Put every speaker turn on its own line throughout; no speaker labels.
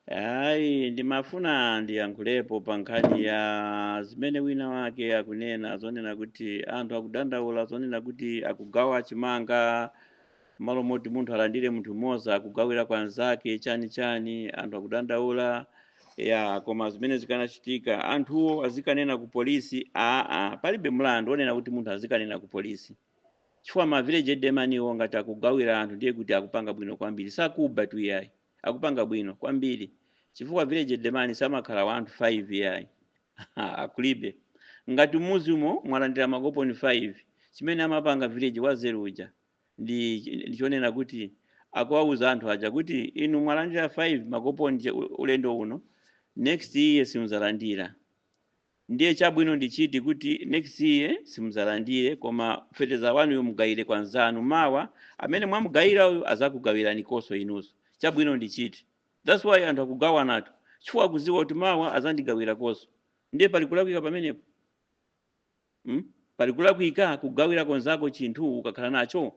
Hayi ndimafuna ndiyankhulepo pa nkhani ya zimene wina wake akunena zonena kuti anthu akudandaula zonena kuti akugawa chimanga malo moti munthu alandire munthu mmodzi akugawira kwa anzake chani anthu akudandaula ya koma zimene zikanachitika anthuwo azikanena ku polisi palibe mlandu onena kuti munthu azikanena ku polisi chifukwa ma village demaniwo ngati akugawira anthu ndiye kuti akupanga bwino kwambiri sakuba tu yayi akupanga bwino kwambiri chifukwa village demani samakhala wa anthu 5 yayi akulibe ngati muzi umo mwalandira makoponi 5 chimene amapanga village wa zero uja ndichonena kuti akuwauza anthu aja kuti inu mwalandira 5 makoponi ulendo uno next year simudzalandira ndiye chabwino ndichiti kuti next year simudzalandire koma fertilizer wanu yomugayire kwa nzanu mawa amene mwamugayira uyu azakugawirani koso inuso chabwino ndichiti that's why anthu akugawa nato chifukwa akuziwa kuti mawa azandigawira koso ndiye palikulakwika pamenepo palikulakwika kugawira konzako chinthu ukakhala nacho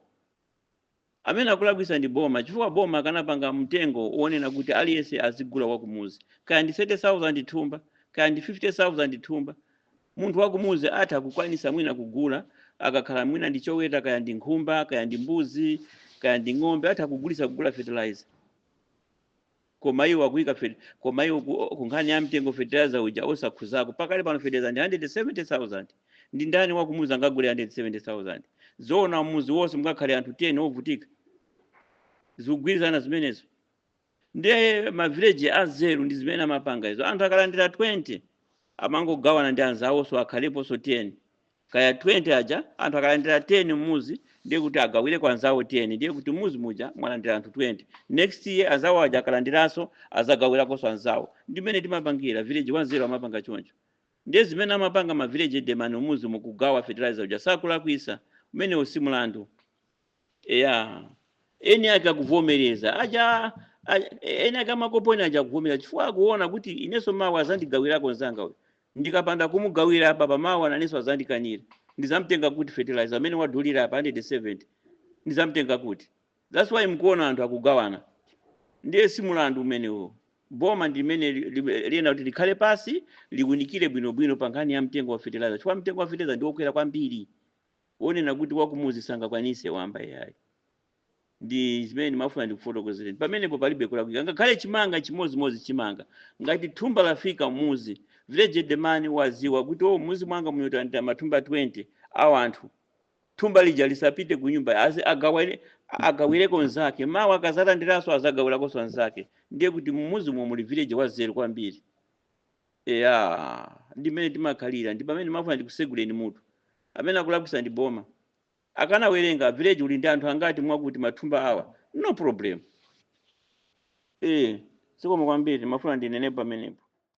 amene akulakwisa ndi boma chifukwa boma akanapanga mtengo uonena kuti aliyense azigula wakumuzi kaya ndi 30,000 thumba kaya ndi 50,000 thumba munthu wakumuzi atha kukwanisa mwina kugula akakhala mwina ndi choweta kaya ndi nkhumba kaya ndi mbuzi kaya ndi ng'ombe atha kugula fertilizer koma iwo akuyika koma iwo kunkhani ya mtengo fertilizer uja osakhuzako pakale pano fertilizer ndi 170,000 ndi ndani wakumuzi angagule 170,000 zona muzi wonse mungakhale anthu 10 ovutika zikugwirizana zimenezo ndiye ma village azero ndi zimene amapanga izo anthu akalandira 20 amangogawana ndi anzawo so akhalepo so 10 kaya 20 aja anthu akalandira 10 muzi ndiye kuti agawire kwa anzawo 10 ndiye kuti muzi muja mwalandira anthu 20 next year anzawo aja akalandiranso azagawirakonso anzawo ndimene timapangira village wanzero amapanga choncho ndiye zimene amapanga ma village demani muzi mukugawa fertilizer uja sakulakwisa umene usimulandu eni akakuvomereza aja eni akamakoponi aja kuvomereza chifukwa akuona kuti ineso mawa azandigawirako nzanga uyu ndikapanda kumugawira apa pamawa naneso azandikanira ndizamtenga kuti fertilizer amene wadulira apa 170 ndizamtenga kuti that's why mkuona anthu akugawana ndiye simulandu umenewo boma ndimene liyena kuti likhale pasi liwunikire bwinobwino pa nkhani ya mtengo wa fertilizer chifukwa mtengo wa fertilizer ndi wokwera kwambiri onena kuti wakumuzi sangakwanise wamba yayi ndi zimene ndimafuna ndikufotokozereni pamenepo palibe kulakwika ngakhale chimanga chimozimozi chimanga ngati thumba lafika muzi village demani waziwa kuti muzi mwanga munyotanda mathumba 20 awa anthu thumba lija lisapite ku nyumba agawireko nzake mawa akazalandiranso azagawirakonso anzake ndiye kuti mumuzi mwo muli village wa zero kwambiri ndimene timakhalira ndi pamene ndimafuna ndikuseguleni mutu amene akulakwisa ndi boma akanawerenga village uli ndi anthu angati mwakuti mathumba awa no problem sikoma kwambiri mafuna ndinene pamenepo